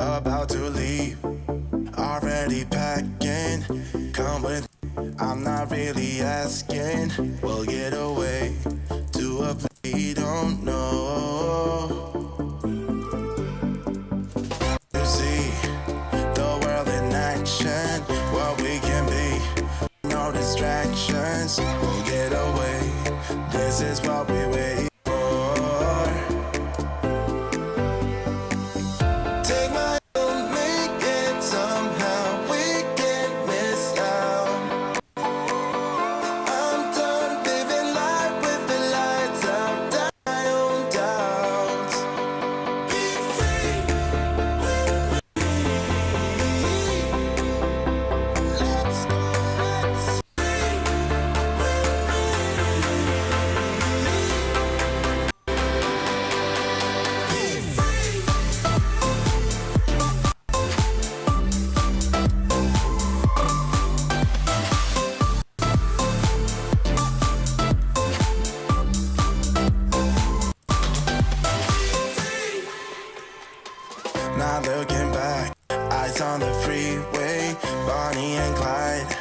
about to leave, already packing. Come with me, I'm not really asking. We'll get away to a place we don't know. You see the world in action, what we can be. No distractions, we'll get away. This is what we wait for. Take my hand, make it somehow. We can't miss out. I'm done living life with the lights out. Down my own doubts. Be free with me. Let's go. Let's be free. Not looking back, eyes on the freeway, Bonnie and Clyde,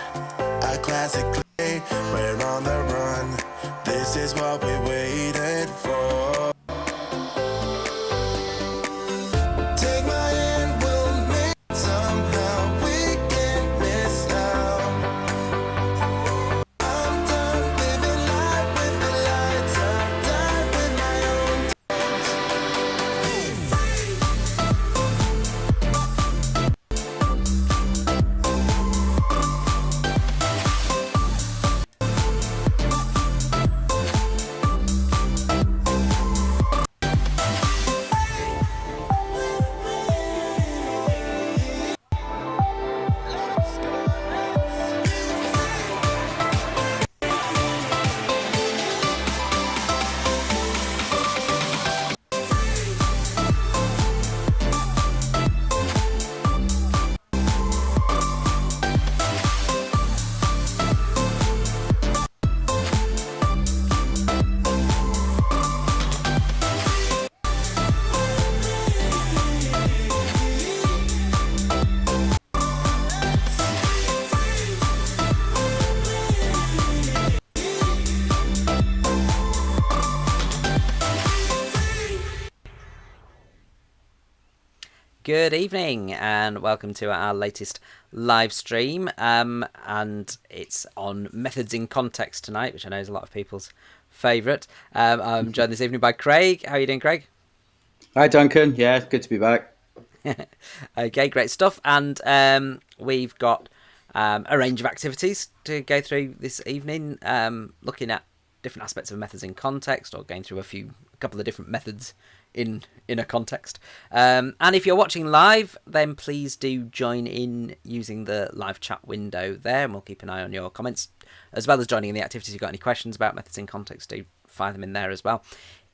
a classic play, we're on the run, this is what we waited for. Take my hand, we'll make it somehow, we can't miss out. I'm done living life with the lights out, die with my own doubts. Be free. Good evening and welcome to our latest live stream, and it's on methods in context tonight, which I know is a lot of people's favourite. I'm joined this evening by Craig. How are you doing, Craig? Hi, Duncan. Yeah, good to be back. Okay, great stuff. And we've got a range of activities to go through this evening, looking at different aspects of methods in context, or going through a couple of different methods in a context. And if you're watching live, then please do join in using the live chat window there, and we'll keep an eye on your comments, as well as joining in the activities. If you've got any questions about methods in context, do fire them in there as well.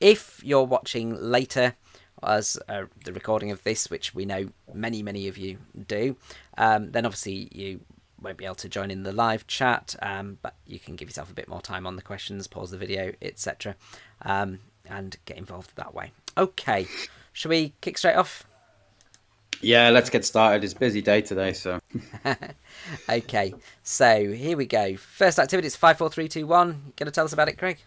If you're watching later as the recording of this, which we know many of you do, then obviously you won't be able to join in the live chat, but you can give yourself a bit more time on the questions, pause the video, etc., and get involved that way. Okay, shall we kick straight off? Yeah, let's get started. It's a busy day today, so. Okay, so here we go. First activity is 5, 4, 3, 2, 1. Going to tell us about it, Craig?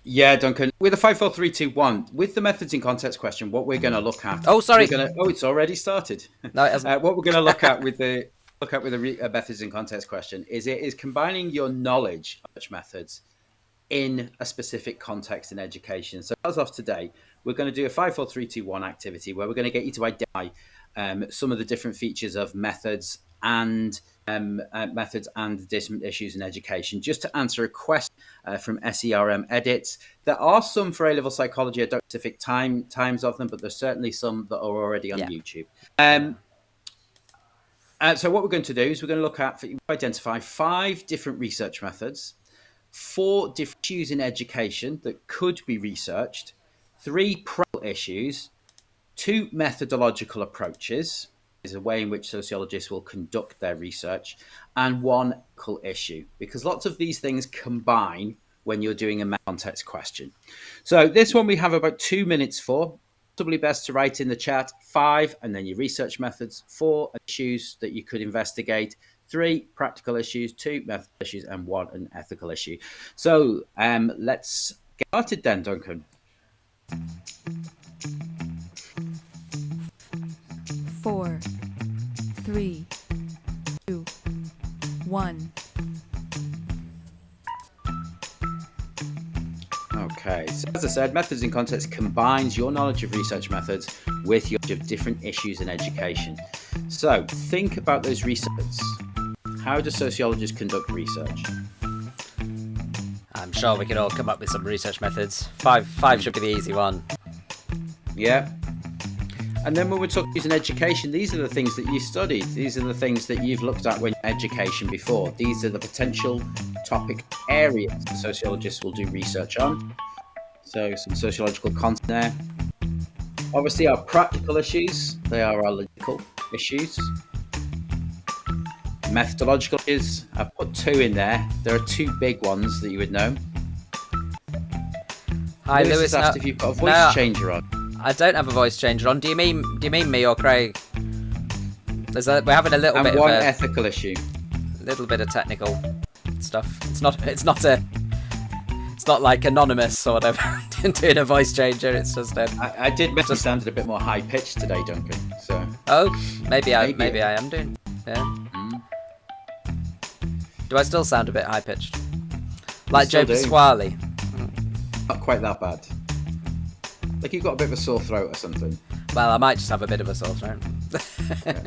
Yeah, Duncan. With the 5, 4, 3, 2, 1, with the methods in context question, what we're going to look at. Oh, sorry. It's already started. No, it hasn't. What we're going to look at with the methods in context question is combining your knowledge of such methods in a specific context in education. So as of today, we're going to do a 5, 4, 3, 2, 1 activity where we're going to get you to identify some of the different features of methods and different issues in education, just to answer a question from SERM edits. There are some for A-level psychology. I don't know specific times of them, but there's certainly some that are already on YouTube. So what we're going to do is we're going to look at, identify 5 different research methods, 4 different issues in education that could be researched, 3 practical issues, 2 methodological approaches, is a way in which sociologists will conduct their research, and 1 ethical issue, because lots of these things combine when you're doing a context question. So this one we have about 2 minutes for. Possibly best to write in the chat 5 and then your research methods, 4 issues that you could investigate, 3 practical issues, 2 method issues, and 1 an ethical issue. So let's get started then, Duncan. 4, 3, 2, 1. Okay, so as I said, methods in context combines your knowledge of research methods with your knowledge of different issues in education. So think about those researchers. How do sociologists conduct research? I'm sure we could all come up with some research methods. Five should be the easy one. Yeah. And then when we're talking using education, these are the things that you studied. These are the things that you've looked at when education before. These are the potential topic areas sociologists will do research on. So some sociological content there. Obviously our practical issues, they are our logical issues. Methodological issues, I've put 2 in there. There are 2 big ones that you would know. Hi, Lewis. Asked if you've got a voice changer on. I don't have a voice changer on. Do you mean me or Craig? We're having a little and bit one of ethical issue. Little bit of technical stuff. It's not like anonymous or whatever. Doing a voice changer. It's just I did make it sounded a bit more high pitched today, Duncan. So maybe I am doing. Yeah. Do I still sound a bit high pitched? Like Joe Pasquale? Not quite that bad. Like you've got a bit of a sore throat or something. Well, I might just have a bit of a sore throat. Yeah.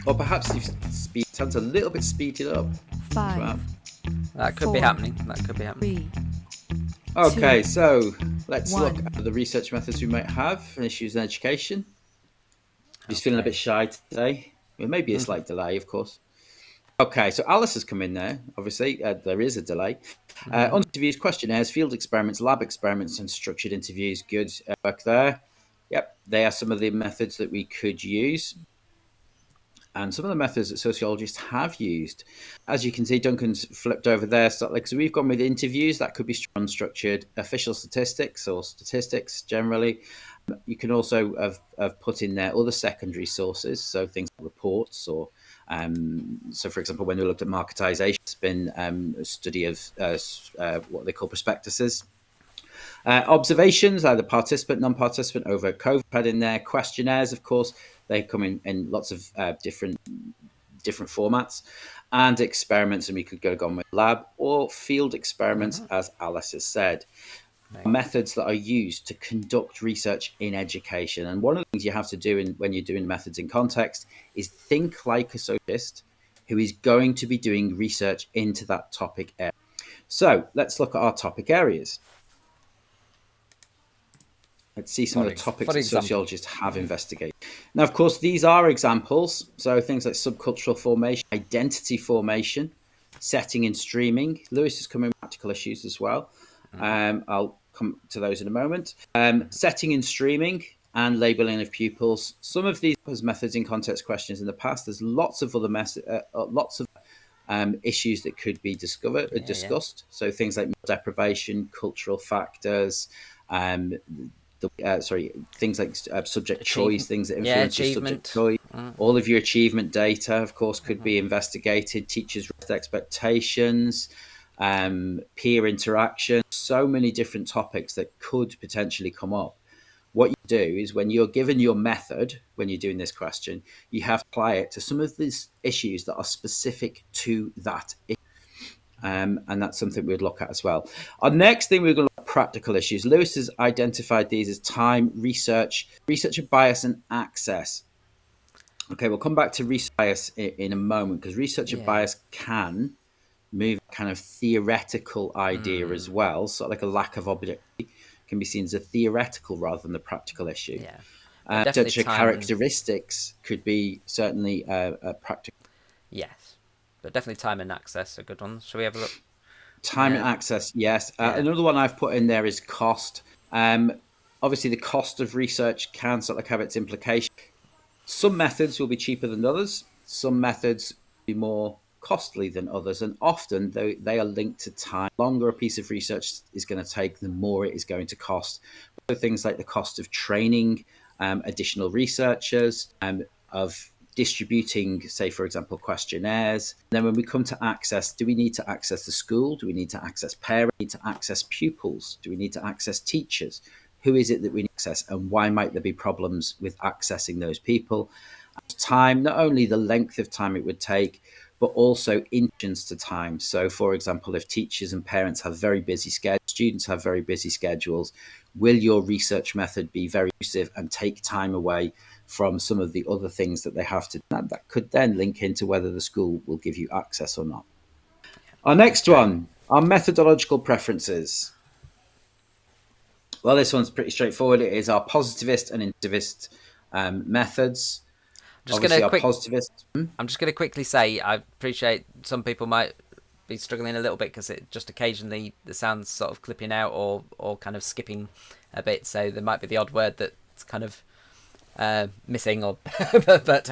Or perhaps you've sounds a little bit speeded up. 5. Well. That could 4, be happening. 3. Okay, 2, so let's 1. look at the research methods we might have and issues in education. He's feeling a bit shy today. Well, maybe a slight delay, of course. Okay, so Alice has come in there. Obviously, there is a delay. On interviews, questionnaires, field experiments, lab experiments, and structured interviews. Good work there. Yep, they are some of the methods that we could use. And some of the methods that sociologists have used. As you can see, Duncan's flipped over there. So we've gone with interviews. That could be unstructured official statistics or statistics generally. You can also have put in there other secondary sources, so things like reports or so, for example, when we looked at marketization, it's been a study of what they call prospectuses. Observations, either participant, non-participant, over COVID had in there. Questionnaires, of course, they come in lots of different formats. And experiments, and we could go on with lab or field experiments, as Alice has said. Methods that are used to conduct research in education. And one of the things you have to do when you're doing methods in context is think like a sociologist who is going to be doing research into that topic area. So let's look at our topic areas. Let's see some of the topics that sociologists have investigated. Now, of course, these are examples. So things like subcultural formation, identity formation, setting and streaming. Lewis has come in with practical issues as well. I'll come to those in a moment. Setting and streaming and labeling of pupils. Some of these methods in context questions in the past. There's lots of other issues that could be discussed. So things like deprivation, cultural factors, things like subject choice, things that influence your subject choice. All of your achievement data, of course, could be investigated. Teachers' expectations, peer interaction, so many different topics that could potentially come up. What you do is when you're given your method, when you're doing this question, you have to apply it to some of these issues that are specific to that issue. And that's something we'd look at as well. Our next thing we're going to look at practical issues. Lewis has identified these as time, researcher bias, and access. Okay, we'll come back to research bias in a moment, because researcher bias can move kind of theoretical idea as well. So like a lack of objectivity can be seen as a theoretical rather than the practical issue. Researcher characteristics could be certainly a practical. Yes, but definitely time and access are good ones. Shall we have a look? Time and access, yes. Another one I've put in there is cost. Obviously, the cost of research can sort of have its implications. Some methods will be cheaper than others. Some methods will be more costly than others, and often they are linked to time. The longer a piece of research is going to take, the more it is going to cost. So things like the cost of training additional researchers, of distributing, say, for example, questionnaires. And then when we come to access, do we need to access the school? Do we need to access parents? Do we need to access pupils? Do we need to access teachers? Who is it that we need to access, and why might there be problems with accessing those people? Time, not only the length of time it would take, but also intentions to time. So, for example, if teachers and parents have very busy schedules, students have very busy schedules, will your research method be very inclusive and take time away from some of the other things that they have to do? That could then link into whether the school will give you access or not. Our next one, our methodological preferences. Well, this one's pretty straightforward. It is our positivist and inductivist methods. Obviously, our positivist. I'm just going to quickly say I appreciate some people might be struggling a little bit because it just occasionally the sound's sort of clipping out or kind of skipping a bit. So there might be the odd word that's kind of missing, or but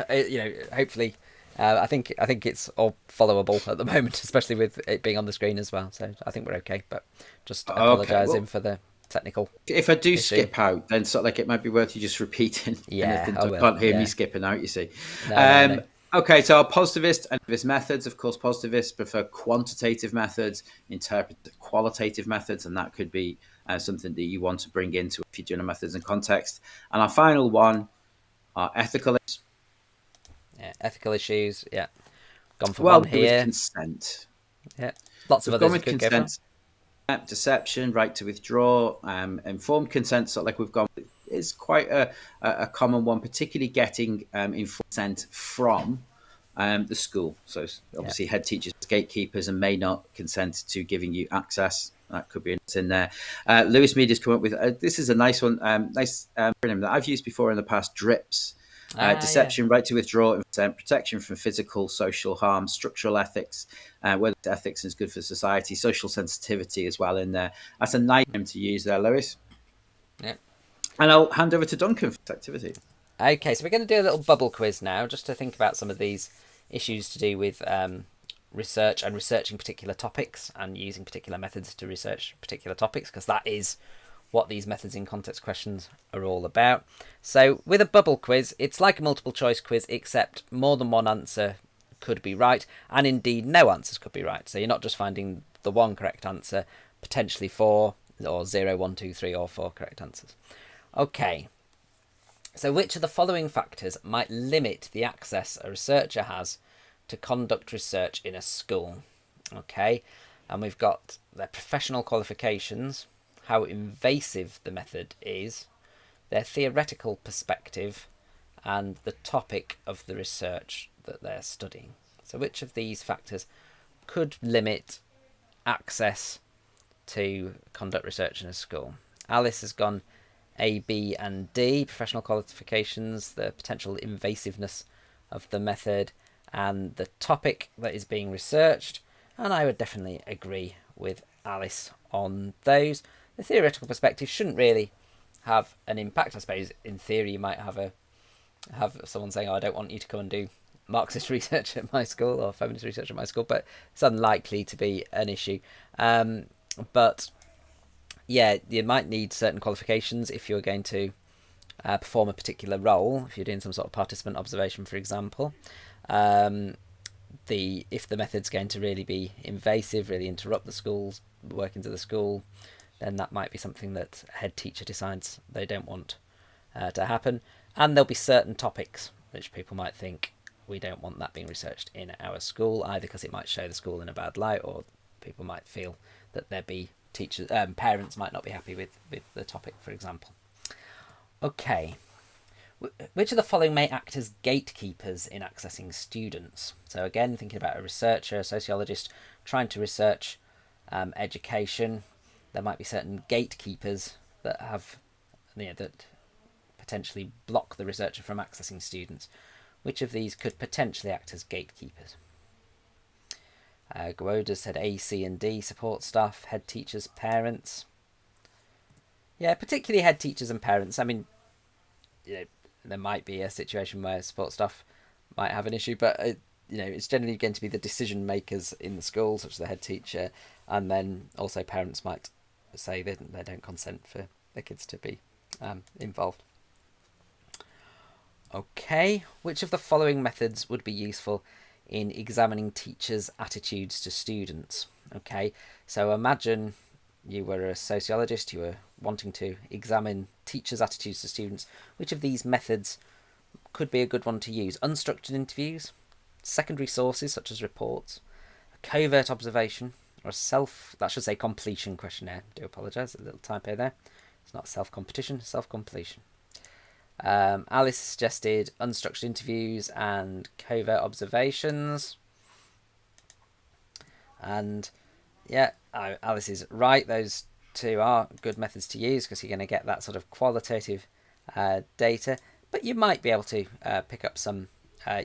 hopefully. I think it's all followable at the moment, especially with it being on the screen as well. So I think we're okay. But just apologising for the technical. If I do skip out, then sort of like it might be worth you just repeating anything. I can't hear me skipping out, you see. No. Okay, so our positivist and inductivist methods, of course, positivists prefer quantitative methods, interpretive qualitative methods, and that could be something that you want to bring into if you're doing a methods and context. And our final one are ethical issues. Yeah, ethical issues, yeah. Gone for one here. With consent. Yeah, lots of others. With consent. Deception, right to withdraw, informed consent, sort of like we've gone, is quite a common one, particularly getting informed consent from the school. So obviously head teachers, gatekeepers, and may not consent to giving you access. That could be in there. Lewis Media's come up with, this is a nice one, nice acronym that I've used before in the past, DRIPS. Deception, right to withdraw, consent, protection from physical, social harm, structural ethics, whether ethics is good for society, social sensitivity as well in there. That's a nice name to use there, Lewis. Yeah. And I'll hand over to Duncan for this activity. Okay, so we're going to do a little bubble quiz now, just to think about some of these issues to do with research and researching particular topics and using particular methods to research particular topics, because that is what these methods in context questions are all about. So with a bubble quiz, it's like a multiple choice quiz, except more than one answer could be right, and indeed no answers could be right. So you're not just finding the one correct answer, potentially 4 or 0, 1, 2, 3 or 4 correct answers. Okay, so which of the following factors might limit the access a researcher has to conduct research in a school? Okay, and we've got their professional qualifications, how invasive the method is, their theoretical perspective, and the topic of the research that they're studying. So which of these factors could limit access to conduct research in a school? Alice has gone A, B and D, professional qualifications, the potential invasiveness of the method, and the topic that is being researched, and I would definitely agree with Alice on those. The theoretical perspective shouldn't really have an impact. I suppose in theory you might have someone saying, I don't want you to come and do Marxist research at my school or feminist research at my school, but it's unlikely to be an issue. But yeah, you might need certain qualifications if you're going to perform a particular role, if you're doing some sort of participant observation, for example. If the method's going to really be invasive, really interrupt the school's workings of the school, then that might be something that a head teacher decides they don't want to happen. And there'll be certain topics which people might think, we don't want that being researched in our school, either because it might show the school in a bad light, or people might feel that there'd be parents might not be happy with the topic, for example. Okay. Which of the following may act as gatekeepers in accessing students? So again, thinking about a researcher, a sociologist, trying to research education, there might be certain gatekeepers that that potentially block the researcher from accessing students. Which of these could potentially act as gatekeepers? Gwoda said A, C and D, support staff, head teachers, parents. Yeah, particularly head teachers and parents. I mean, there might be a situation where support staff might have an issue, but it's generally going to be the decision makers in the school, such as the head teacher, and then also parents might say they don't consent for their kids to be involved. Okay, which of the following methods would be useful in examining teachers' attitudes to students? Okay, so imagine you were a sociologist, you were wanting to examine teachers' attitudes to students. Which of these methods could be a good one to use? Unstructured interviews, secondary sources such as reports, a covert observation, or that should say completion questionnaire. I do apologise, a little typo there. It's not self-competition, self-completion. Alice suggested unstructured interviews and covert observations. And yeah, Alice is right. Those two are good methods to use because you're going to get that sort of qualitative data. But you might be able to pick up some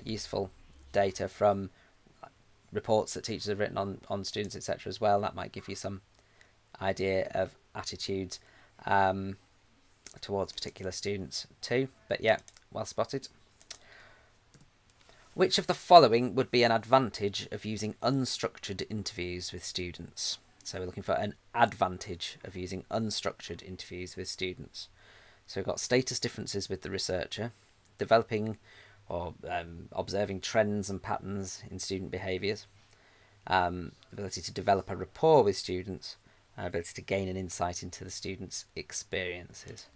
useful data from reports that teachers have written on students, etc. as well. That might give you some idea of attitudes towards particular students too. But yeah, well spotted. Which of the following would be an advantage of using unstructured interviews with students? So we're looking for an advantage of using unstructured interviews with students. So we've got status differences with the researcher, developing or observing trends and patterns in student behaviours, ability to develop a rapport with students, and ability to gain an insight into the students' experiences.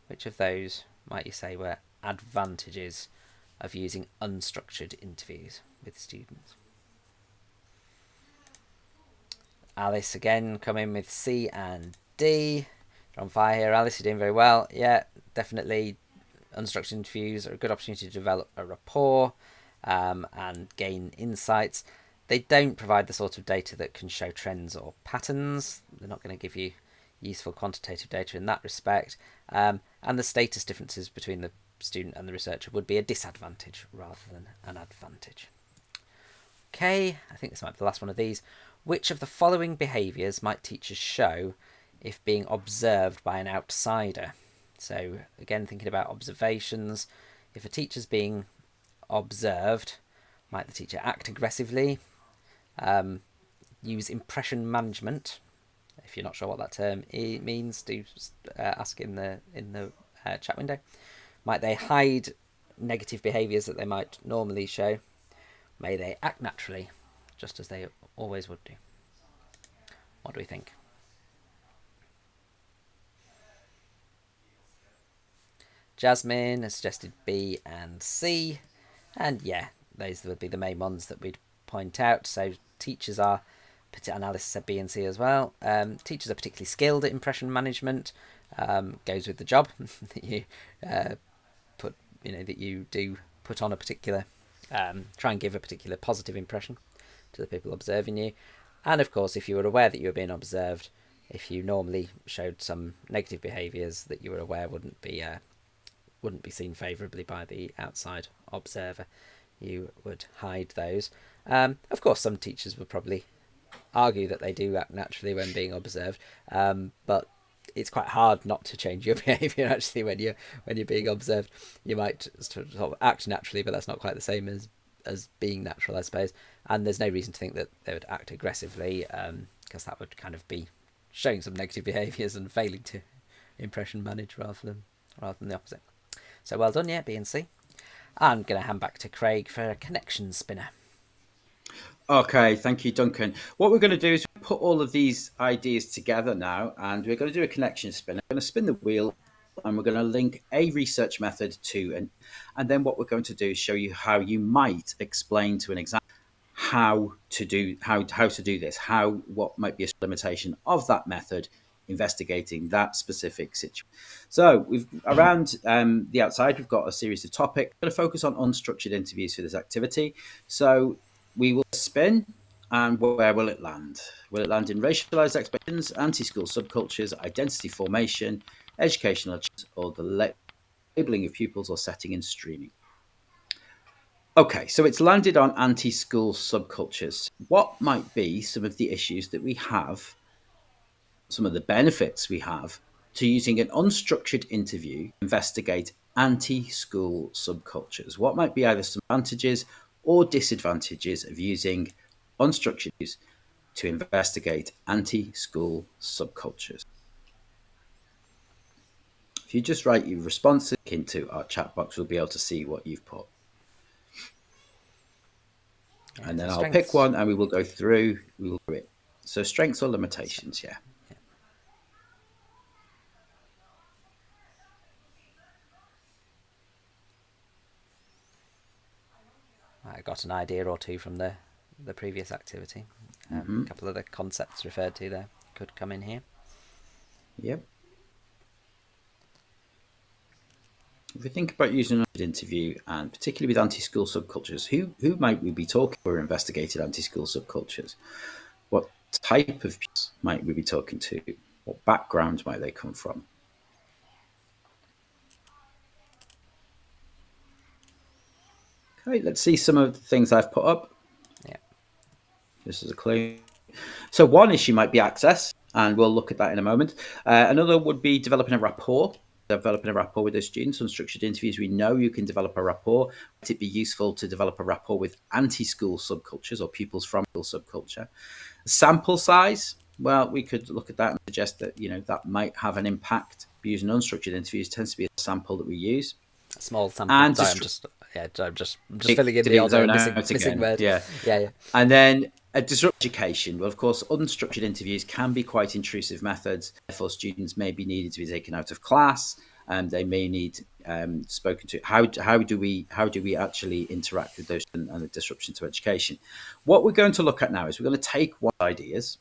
Which of those might you say were advantages of using unstructured interviews with students? Alice again coming with C and D. You're on fire here, Alice. You're doing very well. Yeah, definitely unstructured interviews are a good opportunity to develop a rapport and gain insights. They don't provide the sort of data that can show trends or patterns. They're not going to give you useful quantitative data in that respect. And the status differences between the student and the researcher would be a disadvantage rather than an advantage. Okay, I think this might be the last one of these. Which of the following behaviours might teachers show if being observed by an outsider? So again, thinking about observations. If a teacher's being observed, might the teacher act aggressively, use impression management? If you're not sure what that term means, do ask in the chat window. Might they hide negative behaviours that they might normally show? May they act naturally, just as they always would do? What do we think? Jasmine has suggested B and C. And yeah, those would be the main ones that we'd point out. So teachers are, and Alice said B and C as well. Teachers are particularly skilled at impression management. Goes with the job that you that you do put on a particular, try and give a particular positive impression to the people observing you. And of course, if you were aware that you were being observed, if you normally showed some negative behaviours that you were aware wouldn't be seen favourably by the outside observer, you would hide those. Of course, some teachers would probably argue that they do act naturally when being observed, but it's quite hard not to change your behaviour actually when you're being observed. You might sort of act naturally, but that's not quite the same as being natural, I suppose. And there's no reason to think that they would act aggressively, because that would kind of be showing some negative behaviours and failing to impression manage rather than the opposite. So well done, yeah, B and C. I'm going to hand back to Craig for a connection spinner. Okay, thank you, Duncan. What we're going to do is put all of these ideas together now, and we're going to do a connection spinner. We're going to spin the wheel, and we're going to link a research method to, and then what we're going to do is show you how you might explain to an exam how to do this, what might be a limitation of that method, investigating that specific situation. So we've around the outside, we've got a series of topics. We're going to focus on unstructured interviews for this activity. So we will spin, and where will it land? Will it land in racialized expectations, anti-school subcultures, identity formation, educational, or the labeling of pupils or setting in streaming? Okay, so it's landed on anti-school subcultures. What might be some of the issues that we have, some of the benefits we have to using an unstructured interview to investigate anti-school subcultures? What might be either some advantages or disadvantages of using unstructured interviews to investigate anti-school subcultures. If you just write your responses into our chat box, we'll be able to see what you've put. Yeah, And then so I'll pick one and we will go through, we will do it. So strengths or limitations, yeah. I got an idea or two from the previous activity. A couple of the concepts referred to there could come in here. Yep. If we think about using an interview, and particularly with anti-school subcultures, who might we be talking or investigated anti-school subcultures? What type of people might we be talking to? What background might they come from? Okay, let's see some of the things I've put up. Yeah. This is a clue. So one issue might be access, and we'll look at that in a moment. Another would be developing a rapport with the students. Unstructured interviews, we know you can develop a rapport. Might it be useful to develop a rapport with anti-school subcultures or pupils from school subculture? Sample size, well, we could look at that and suggest that, that might have an impact. Using unstructured interviews tends to be a sample that we use. A small sample. And Sorry, I'm just filling in the odd missing word. Yeah. And then a disrupt education. Well, of course, unstructured interviews can be quite intrusive methods. Therefore, students may be needed to be taken out of class, and they may need spoken to. How do we actually interact with those and the disruption to education? What we're going to look at now is we're going to take one ideas,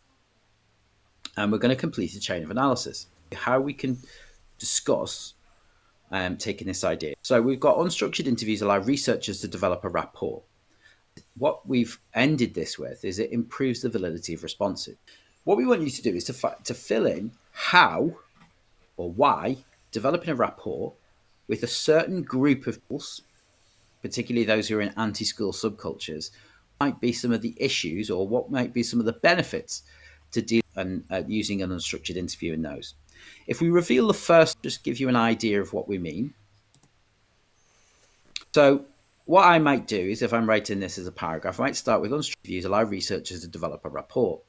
and we're going to complete a chain of analysis. How we can discuss taking this idea. So we've got unstructured interviews allow researchers to develop a rapport. What we've ended this with is it improves the validity of responses. What we want you to do is to fill in how or why developing a rapport with a certain group of people, particularly those who are in anti-school subcultures, might be some of the issues or what might be some of the benefits to deal and using an unstructured interview in those. If we reveal the first, just give you an idea of what we mean. So what I might do is if I'm writing this as a paragraph, I might start with unstructured interviews allow researchers to develop a rapport.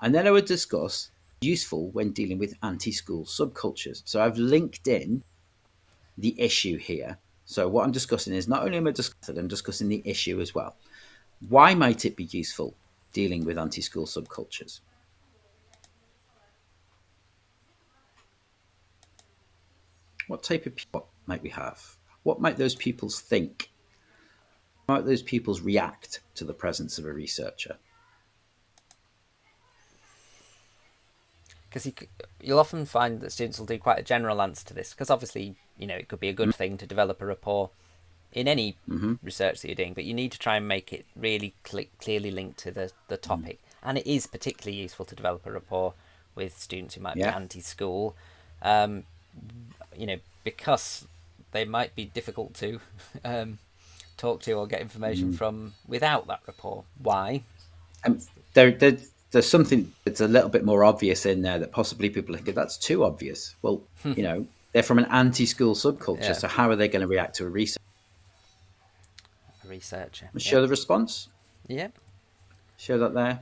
And then I would discuss useful when dealing with anti-school subcultures. So I've linked in the issue here. So what I'm discussing is not only am I discussing, I'm discussing the issue as well. Why might it be useful dealing with anti-school subcultures? What type of people might we have? What might those pupils think? How might those pupils react to the presence of a researcher? Because you'll often find that students will do quite a general answer to this, because obviously, it could be a good thing to develop a rapport in any research that you're doing, but you need to try and make it really clearly linked to the topic. And it is particularly useful to develop a rapport with students who might be anti-school, because they might be difficult to talk to or get information from without that rapport. Why? There's something that's a little bit more obvious in there that possibly people think that's too obvious. Well, they're from an anti-school subculture, so how are they going to react to a researcher? Show the response. Yeah. Show that there.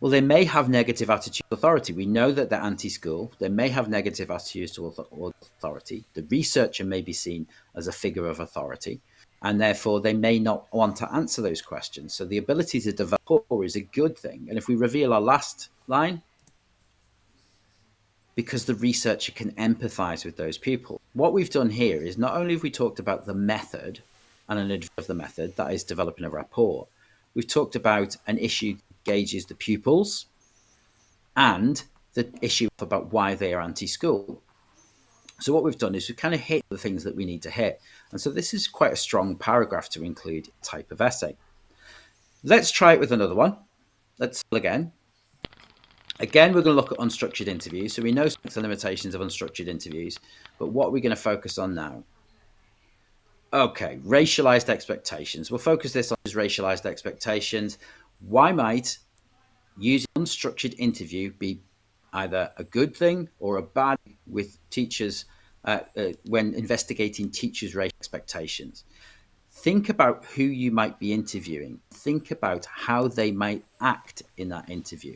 Well, they may have negative attitude to authority. We know that they're anti-school. They may have negative attitudes to authority. The researcher may be seen as a figure of authority, and therefore they may not want to answer those questions. So the ability to develop rapport is a good thing. And if we reveal our last line, because the researcher can empathize with those people. What we've done here is not only have we talked about the method and an advantage of the method, that is developing a rapport, we've talked about an issue that gauges the pupils and the issue about why they are anti-school. So what we've done is we've kind of hit the things that we need to hit. And so this is quite a strong paragraph to include a type of essay. Let's try it with another one. Let's again. Again, we're going to look at unstructured interviews. So we know the limitations of unstructured interviews, but what are we going to focus on now? Okay, racialized expectations. We'll focus this on racialized expectations. Why might using unstructured interview be either a good thing or a bad thing with teachers when investigating teachers' racial expectations? think about who you might be interviewing. Think about how they might act in that interview.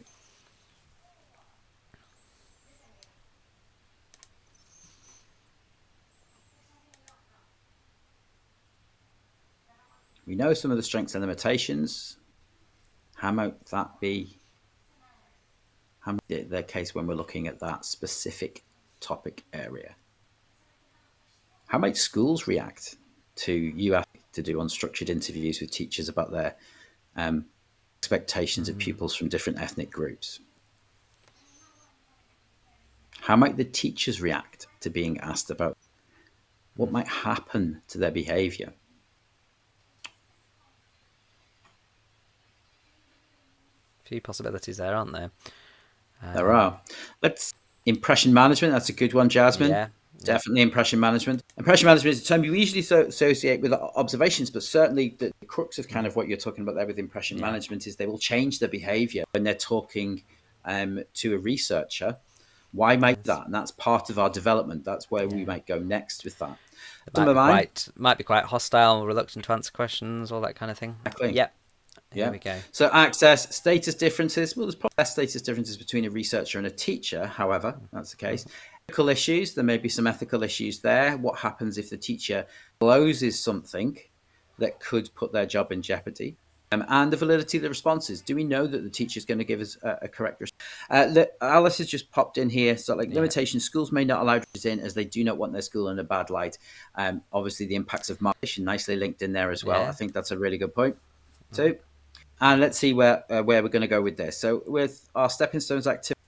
We know some of the strengths and limitations. How might that be the case when we're looking at that specific topic area? How might schools react to you asking to do unstructured interviews with teachers about their expectations of pupils from different ethnic groups? How might the teachers react to being asked about what might happen to their behavior? Few possibilities there, aren't there? There are. Impression management, that's a good one, Jasmine. Yeah. Definitely impression management. Impression management is a term we usually associate with observations, but certainly the crux of kind of what you're talking about there with impression management is they will change their behavior when they're talking to a researcher. Why might that? And that's part of our development. That's where we might go next with that. Might be quite hostile, reluctant to answer questions, all that kind of thing. Exactly. Yep. Yeah. Here we go. So access, status differences. Well, there's probably less status differences between a researcher and a teacher. However, that's the case. Ethical issues. There may be some ethical issues there. What happens if the teacher closes something that could put their job in jeopardy? And the validity of the responses. Do we know that the teacher is going to give us a correct response? Alice has just popped in here. So, limitations, schools may not allow teachers in as they do not want their school in a bad light. Obviously, the impacts of migration nicely linked in there as well. Yeah. I think that's a really good point too. And let's see where we're going to go with this. So, with our stepping stones activity,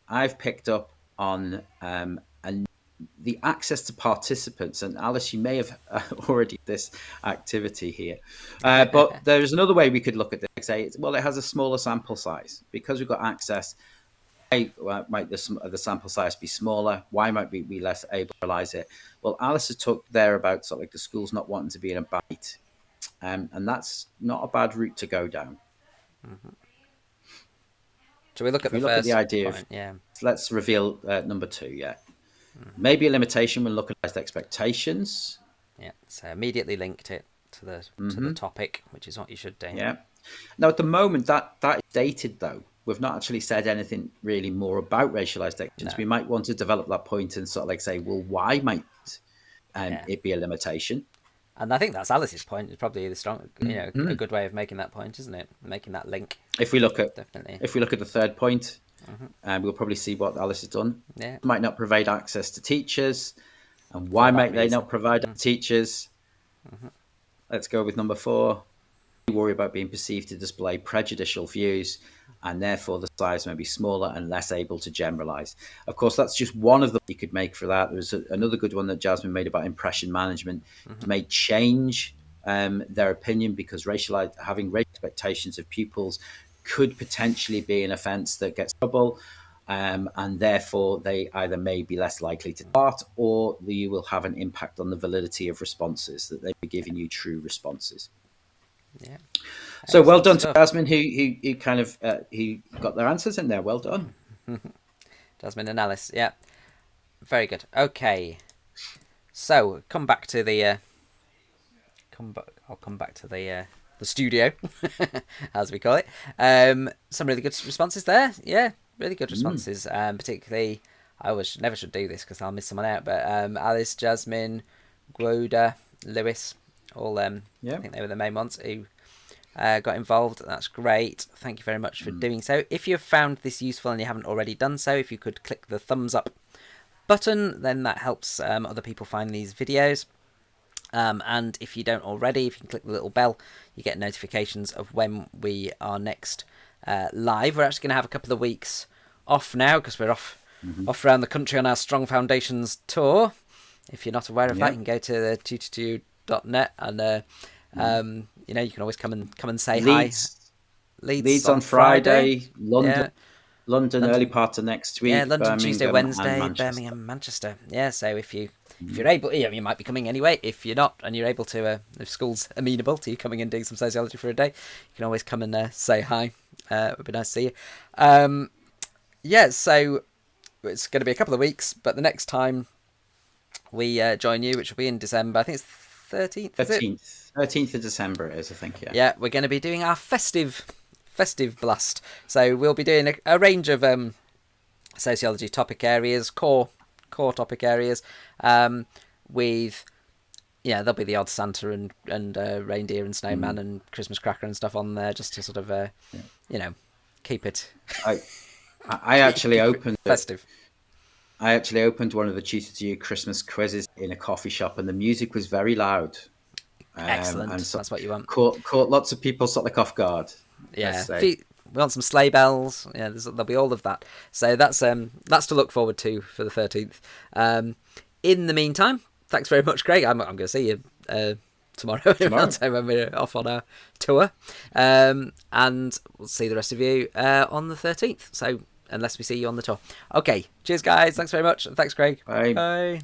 I've picked up on the access to participants, and Alice, you may have already this activity here, but there's another way we could look at this. Say, well, it has a smaller sample size because we've got access. Why might the sample size be smaller? Why might we be less able to realize it? Well, Alice has talked there about sort of like the schools not wanting to be in a bite, and that's not a bad route to go down. Mm-hmm. Shall we look at the idea point? of let's reveal number 2? Yeah. Maybe a limitation when looking at expectations. Yeah, so immediately linked it to the topic, which is what you should do. Yeah. Now, at the moment, that is dated, though. We've not actually said anything really more about racialized expectations. No. We might want to develop that point and sort of like say, well, why might it be a limitation? And I think that's Alice's point. It's probably the strong, a good way of making that point, isn't it? Making that link. If we look at the third point, we'll probably see what Alice has done. Yeah. Might not provide access to teachers, and why might they not provide teachers? Let's go with number 4. We worry about being perceived to display prejudicial views, and therefore the size may be smaller and less able to generalize. Of course, that's just one of them you could make for that. There's another good one that Jasmine made about impression management. May change their opinion because having racial expectations of pupils could potentially be an offence that gets trouble, and therefore they either may be less likely to start, or you will have an impact on the validity of responses, that they're giving you true responses. Yeah. So well done to Jasmine, who kind of who got their answers in there. Well done, Jasmine and Alice. Yeah, very good. Okay, so come back to the I'll come back to the studio, as we call it. Some really good responses there. Yeah, really good responses. Particularly, I never should do this because I'll miss someone out. But Alice, Jasmine, Gwoda, Lewis. All I think they were the main ones who got involved. That's great. Thank you very much for doing so. If you've found this useful and you haven't already done so, if you could click the thumbs up button, then that helps other people find these videos. And if you don't already, if you can click the little bell, you get notifications of when we are next live. We're actually going to have a couple of weeks off now because we're off around the country on our Strong Foundations tour. If you're not aware of that, you can go to the 222.net and you can always come and say hi. Leeds on Friday. London early part of next week. Yeah, London Birmingham, Tuesday, Wednesday, Birmingham, Manchester. Yeah, so if you're able, you might be coming anyway. If you're not and you're able to, if school's amenable to you coming and doing some sociology for a day, you can always come and say hi. It would be nice to see you. So it's going to be a couple of weeks, but the next time we join you, which will be in December, I think it's 13th, is it? 13th of December it is, I think, yeah. Yeah, we're going to be doing our festive blast. So we'll be doing a range of sociology topic areas, core topic areas, with there'll be the odd Santa and reindeer and snowman and Christmas cracker and stuff on there, just to sort of keep it. I actually opened festive. I actually opened one of the Tutor to You Christmas quizzes in a coffee shop, and the music was very loud. Excellent. And so that's what you want. Caught lots of people sort of off guard. Yeah, we want some sleigh bells. Yeah, there'll be all of that. So that's to look forward to for the 13th. In the meantime, thanks very much, Craig. I'm going to see you tomorrow. When we're off on our tour, and we'll see the rest of you on the 13th. So unless we see you on the tour. Okay, cheers, guys. Thanks very much. Thanks, Craig. Bye. Bye.